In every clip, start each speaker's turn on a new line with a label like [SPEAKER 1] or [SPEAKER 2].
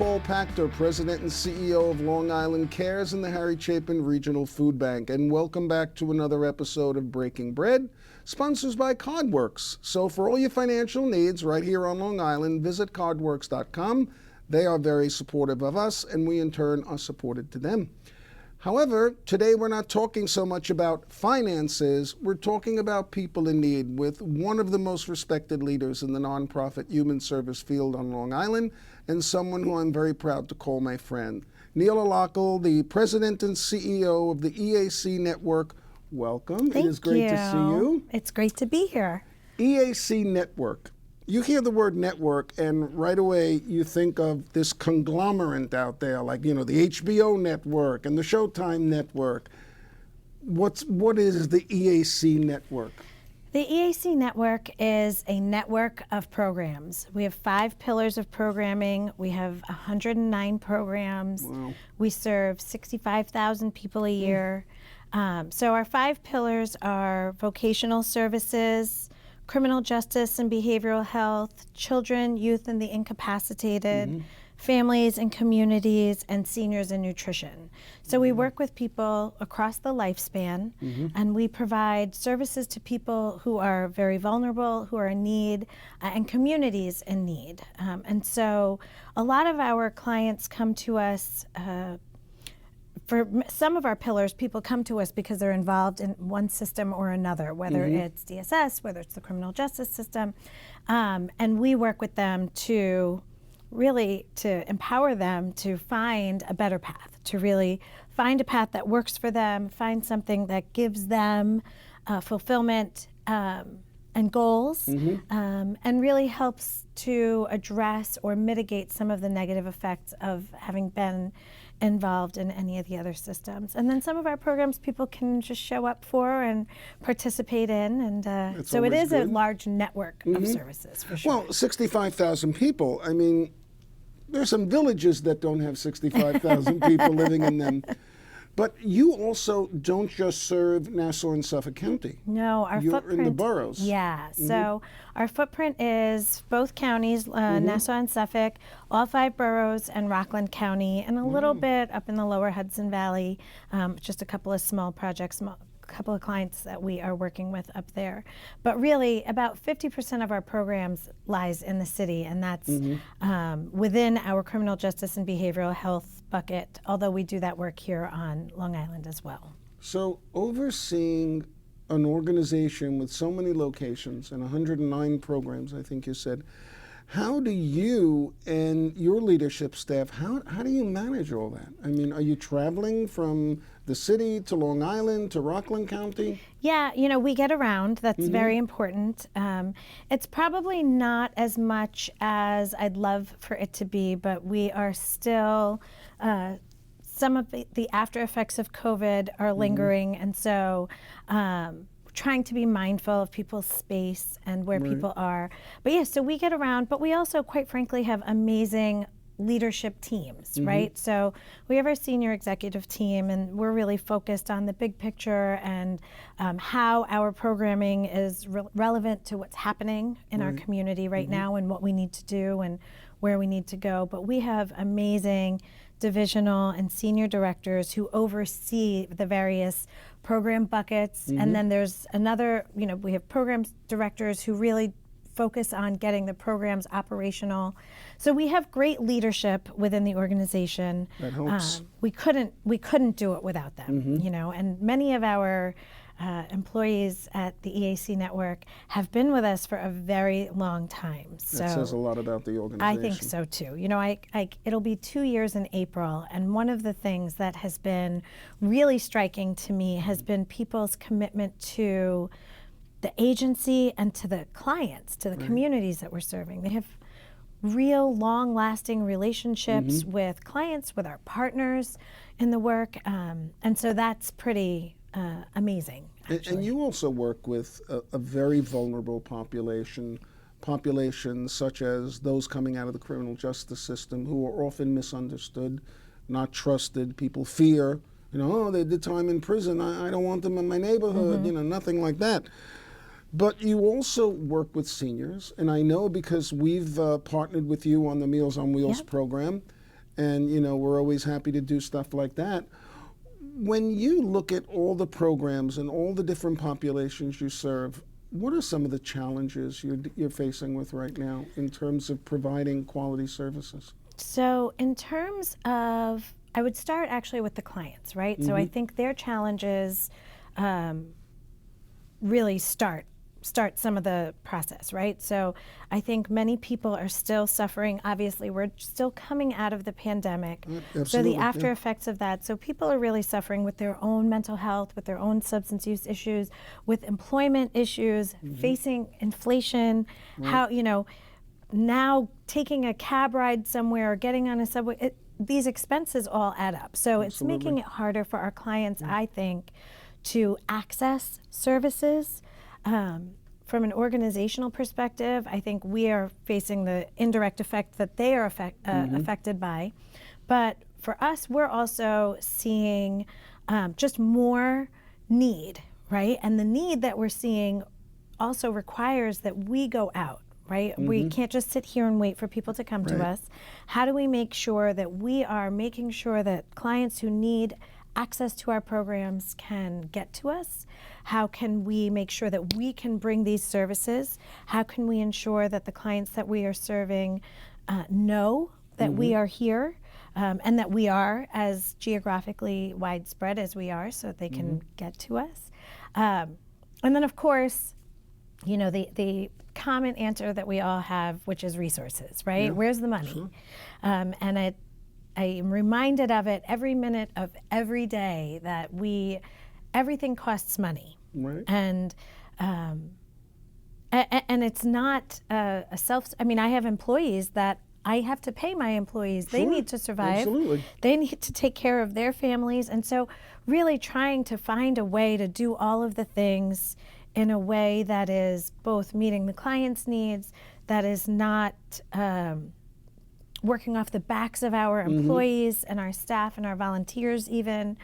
[SPEAKER 1] Paule Pachter, President and CEO of Long Island Cares and the Harry Chapin Regional Food Bank, and welcome back to another episode of Breaking Bread, sponsored by CardWorks. So for all your financial needs right here on Long Island, visit cardworks.com. They are very supportive of us, and we in turn are supported to them. However, today we're not talking so much about finances, we're talking about people in need with one of the most respected leaders in the nonprofit human service field on Long Island, and someone who I'm very proud to call my friend. Neela Lockel, the President and CEO of the EAC Network. Welcome.
[SPEAKER 2] Thank
[SPEAKER 1] It is great to see you.
[SPEAKER 2] It's great to be here.
[SPEAKER 1] EAC Network. You hear the word network, and right away you think of this conglomerate out there, like, the HBO network and the Showtime network. What is the EAC network?
[SPEAKER 2] The EAC Network is a network of programs. We have 5 pillars of programming. We have 109 programs.
[SPEAKER 1] Wow.
[SPEAKER 2] We serve 65,000 people a year. So our 5 pillars are vocational services, criminal justice and behavioral health, children, youth, and the incapacitated, families and communities, and seniors and nutrition. So we work with people across the lifespan, and we provide services to people who are very vulnerable, who are in need, and communities in need. And so a lot of our clients come to us for some of our pillars, people come to us because they're involved in one system or another, whether it's DSS, whether it's the criminal justice system, and we work with them to really empower them to find a better path, to really find a path that works for them, find something that gives them fulfillment and goals, and really helps to address or mitigate some of the negative effects of having been involved in any of the other systems. And then some of our programs people can just show up for and participate in, and so it is a large network of services, for sure.
[SPEAKER 1] Well, 65,000 people. I mean, there's some villages that don't have 65,000 people living in them. But you also don't just serve Nassau and Suffolk County.
[SPEAKER 2] No, our
[SPEAKER 1] You're
[SPEAKER 2] footprint.
[SPEAKER 1] in the boroughs.
[SPEAKER 2] Yeah, so our footprint is both counties, Nassau and Suffolk, all 5 boroughs, and Rockland County, and a little bit up in the lower Hudson Valley, just a couple of small projects, couple of clients that we are working with up there. But really, about 50% of our programs lies in the city, and that's within our criminal justice and behavioral health bucket, although we do that work here on Long Island as well.
[SPEAKER 1] So overseeing an organization with so many locations and 109 programs, I think you said, how do you and your leadership staff, how do you manage all that? I mean, are you traveling from the city to Long Island to Rockland County?
[SPEAKER 2] Yeah, we get around. That's very important. It's probably not as much as I'd love for it to be, but we are still, some of the after effects of COVID are lingering, and so trying to be mindful of people's space and where people are. But yeah, so we get around, but we also, quite frankly, have amazing leadership teams, right? So we have our senior executive team, and we're really focused on the big picture and how our programming is relevant to what's happening in our community right now, and what we need to do and where we need to go. But we have amazing divisional and senior directors who oversee the various program buckets, and then there's another, we have program directors who really focus on getting the programs operational. So we have great leadership within the organization.
[SPEAKER 1] That helps.
[SPEAKER 2] We couldn't do it without them, and many of our employees at the EAC Network have been with us for a very long time. So
[SPEAKER 1] That says a lot about the organization.
[SPEAKER 2] I think so too. It'll be 2 years in April, and one of the things that has been really striking to me has been people's commitment to the agency and to the clients, to the communities that we're serving. They have real long-lasting relationships with clients, with our partners in the work, and so that's pretty amazing, actually.
[SPEAKER 1] And you also work with a very vulnerable populations such as those coming out of the criminal justice system who are often misunderstood, not trusted. People fear, they did time in prison, I don't want them in my neighborhood, nothing like that. But you also work with seniors, and I know because we've partnered with you on the Meals on Wheels program, and we're always happy to do stuff like that. When you look at all the programs and all the different populations you serve, what are some of the challenges you're facing with right now in terms of providing quality services?
[SPEAKER 2] So in terms of, I would start actually with the clients, right? Mm-hmm. So I think their challenges really start some of the process, right? So I think many people are still suffering. Obviously, we're still coming out of the pandemic. So the after effects of that. So people are really suffering with their own mental health, with their own substance use issues, with employment issues, facing inflation, how, now taking a cab ride somewhere or getting on a subway, these expenses all add up. So it's making it harder for our clients, I think, to access services. From an organizational perspective, I think we are facing the indirect effect that they are affected by. But for us, we're also seeing just more need, right? And the need that we're seeing also requires that we go out, right? We can't just sit here and wait for people to come to us. How do we make sure that we are making sure that clients who need access to our programs can get to us? How can we make sure that we can bring these services? How can we ensure that the clients that we are serving know that we are here and that we are as geographically widespread as we are so that they can get to us? And then, of course, the common answer that we all have, which is resources, right? Yeah. Where's the money? Sure. And I am reminded of it every minute of every day that everything costs money.
[SPEAKER 1] Right.
[SPEAKER 2] And it's not I have employees that I have to pay my employees. Sure. They need to survive.
[SPEAKER 1] Absolutely.
[SPEAKER 2] They need to take care of their families. And so really trying to find a way to do all of the things in a way that is both meeting the client's needs, that is not working off the backs of our employees and our staff and our volunteers even,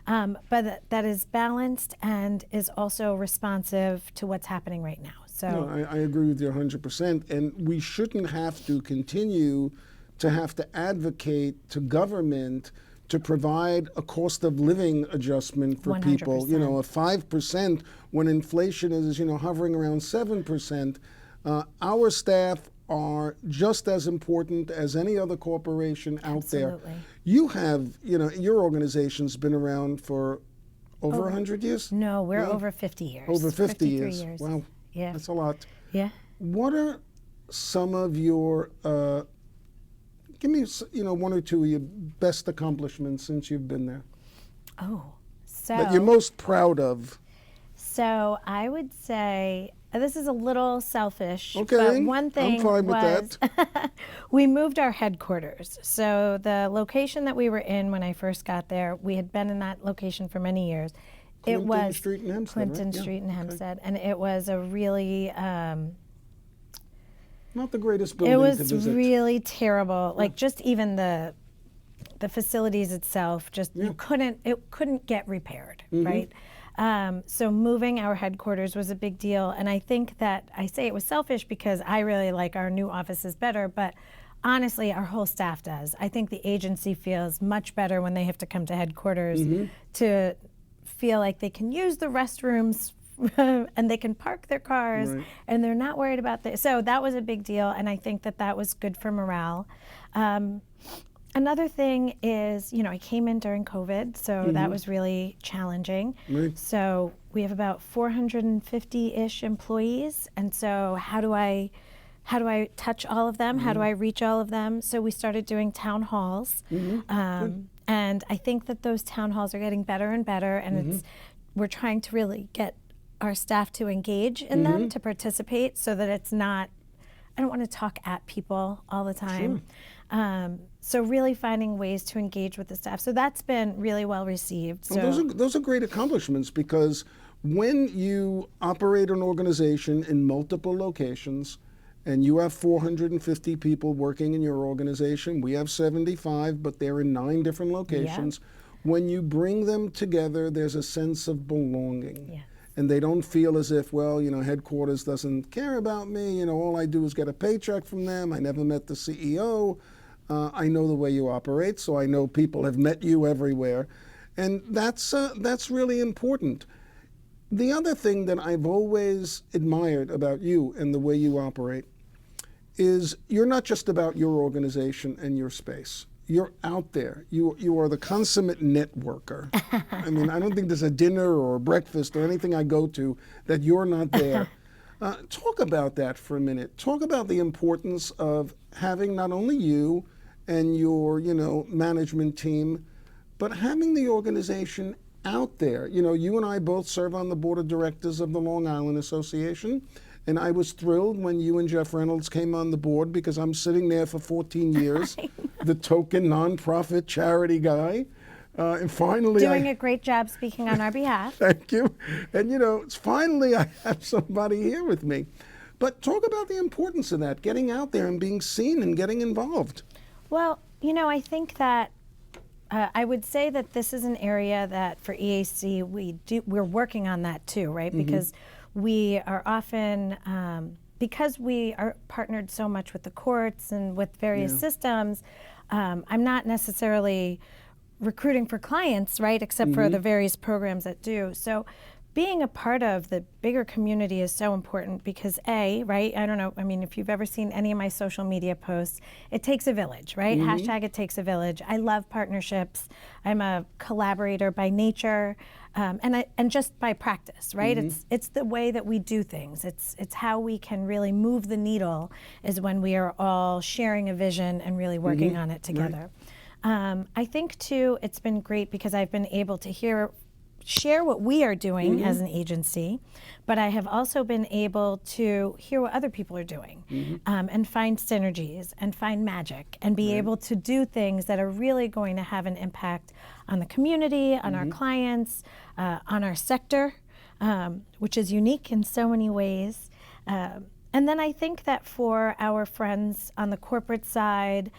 [SPEAKER 2] but that is balanced and is also responsive to what's happening right now. So
[SPEAKER 1] no, I agree with you 100%. And we shouldn't have to continue to have to advocate to government to provide a cost of living adjustment for 100%. People. A 5% when inflation is, hovering around 7%. Our staff are just as important as any other corporation out there. You have, your organization's been around for over 100 years?
[SPEAKER 2] No, we're over 50 years.
[SPEAKER 1] Over 50 years. Wow.
[SPEAKER 2] Yeah.
[SPEAKER 1] That's a lot.
[SPEAKER 2] Yeah.
[SPEAKER 1] What are some of your, give me, one or two of your best accomplishments since you've been there? That you're most proud of?
[SPEAKER 2] So I would say, this is a little selfish,
[SPEAKER 1] okay,
[SPEAKER 2] but one thing
[SPEAKER 1] I'm fine with that.
[SPEAKER 2] We moved our headquarters. So the location that we were in when I first got there, we had been in that location for many years.
[SPEAKER 1] Clinton Street in Hempstead,
[SPEAKER 2] Clinton Street in Hempstead, and it was a really
[SPEAKER 1] not the greatest building
[SPEAKER 2] to visit.
[SPEAKER 1] It was
[SPEAKER 2] really terrible. Like just even the facilities itself, just it couldn't get repaired, right? So moving our headquarters was a big deal, and I think that I say it was selfish because I really like our new offices better, but honestly, our whole staff does. I think the agency feels much better when they have to come to headquarters to feel like they can use the restrooms and they can park their cars and they're not worried about this. So that was a big deal, and I think that was good for morale. Another thing is, I came in during COVID, so that was really challenging. So we have about 450-ish employees, and so how do I touch all of them? How do I reach all of them? So we started doing town halls, and I think that those town halls are getting better and better, and we're trying to really get our staff to engage in them, to participate, so that it's not, I don't want to talk at people all the time. So really finding ways to engage with the staff. So that's been really well received. So
[SPEAKER 1] well, those are great accomplishments, because when you operate an organization in multiple locations and you have 450 people working in your organization, we have 75, but they're in 9 different locations. When you bring them together, there's a sense of belonging. And they don't feel as if, headquarters doesn't care about me. All I do is get a paycheck from them. I never met the CEO. I know the way you operate, so I know people have met you everywhere. And that's really important. The other thing that I've always admired about you and the way you operate is you're not just about your organization and your space. You're out there. You are the consummate networker. I mean, I don't think there's a dinner or a breakfast or anything I go to that you're not there. Talk about that for a minute. Talk about the importance of having not only you and your, management team, but having the organization out there. You and I both serve on the board of directors of the Long Island Association. And I was thrilled when you and Jeff Reynolds came on the board because I'm sitting there for 14 years, the token nonprofit charity guy. And finally,
[SPEAKER 2] doing a great job speaking on our behalf.
[SPEAKER 1] Thank you. And finally I have somebody here with me. But talk about the importance of that, getting out there and being seen and getting involved.
[SPEAKER 2] Well, I think that I would say that this is an area that for EAC we're working on that too, right? Mm-hmm. Because we are often, because we are partnered so much with the courts and with various systems, I'm not necessarily recruiting for clients, right, except for the various programs that do. So being a part of the bigger community is so important because right, I don't know, I mean, if you've ever seen any of my social media posts, it takes a village, right? Hashtag it takes a village. I love partnerships. I'm a collaborator by nature. And just by practice, right? It's the way that we do things. It's how we can really move the needle is when we are all sharing a vision and really working on it together. Right. I think too, it's been great because I've been able to share what we are doing as an agency, but I have also been able to hear what other people are doing and find synergies and find magic and be able to do things that are really going to have an impact on the community, on our clients, on our sector, which is unique in so many ways. And then I think that for our friends on the corporate side,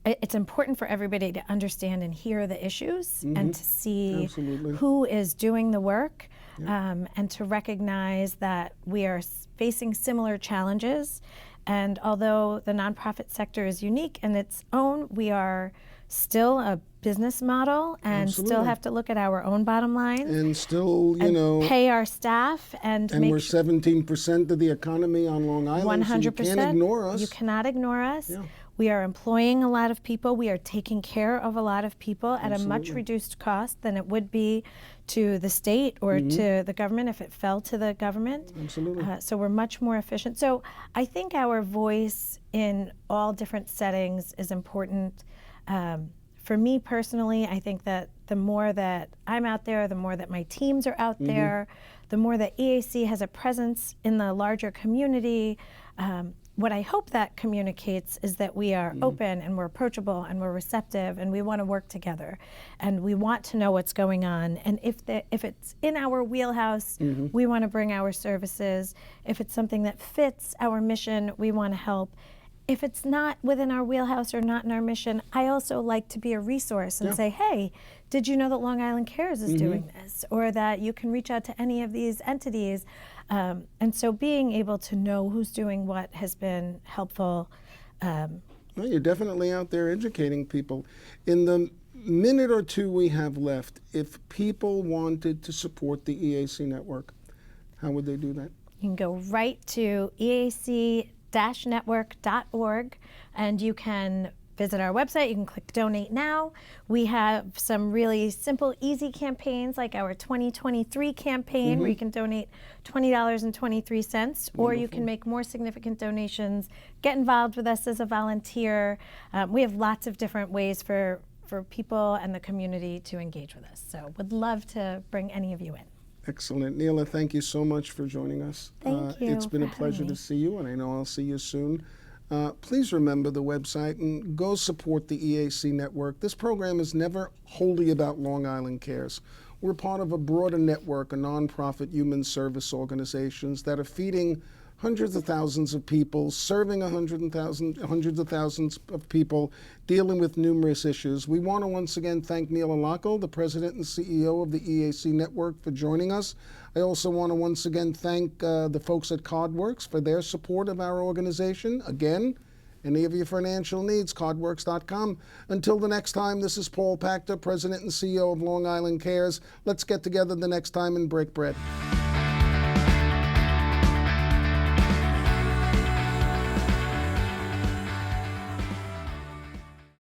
[SPEAKER 2] it's important for everybody to understand and hear the issues and to see who is doing the work and to recognize that we are facing similar challenges. And although the nonprofit sector is unique in its own, we are still a business model and still have to look at our own bottom line.
[SPEAKER 1] And still,
[SPEAKER 2] pay our staff and
[SPEAKER 1] we're 17% of the economy on Long Island, 100%. So you can't ignore us.
[SPEAKER 2] You cannot ignore us.
[SPEAKER 1] Yeah.
[SPEAKER 2] We are employing a lot of people. We are taking care of a lot of people at a much reduced cost than it would be to the state or to the government if it fell to the government.
[SPEAKER 1] Absolutely.
[SPEAKER 2] So we're much more efficient. So I think our voice in all different settings is important. For me personally, I think that the more that I'm out there, the more that my teams are out there, the more that EAC has a presence in the larger community. What I hope that communicates is that we are open and we're approachable and we're receptive and we want to work together and we want to know what's going on. And if it's in our wheelhouse, we want to bring our services. If it's something that fits our mission, we want to help. If it's not within our wheelhouse or not in our mission, I also like to be a resource and say, hey, did you know that Long Island Cares is doing this? Or that you can reach out to any of these entities. And so being able to know who's doing what has been helpful.
[SPEAKER 1] Well, you're definitely out there educating people. In the minute or two we have left, if people wanted to support the EAC network, how would they do that?
[SPEAKER 2] You can go right to EAC-network.org and you can visit our website. You can click Donate Now. We have some really simple, easy campaigns like our 2023 campaign where you can donate $20.23, or you can make more significant donations, get involved with us as a volunteer. We have lots of different ways for people and the community to engage with us. So would love to bring any of you in.
[SPEAKER 1] Excellent. Neela, thank you so much for joining us.
[SPEAKER 2] Thank you.
[SPEAKER 1] It's been a pleasure to see you, and I know I'll see you soon. Please remember the website and go support the EAC network. This program is never wholly about Long Island Cares. We're part of a broader network of nonprofit human service organizations that are feeding hundreds of thousands of people, serving hundreds of thousands of people, dealing with numerous issues. We want to once again thank Neela Lockel, the President and CEO of the EAC Network, for joining us. I also want to once again thank the folks at CardWorks for their support of our organization. Again, any of your financial needs, CardWorks.com. Until the next time, this is Paule Pachter, President and CEO of Long Island Cares. Let's get together the next time and break bread.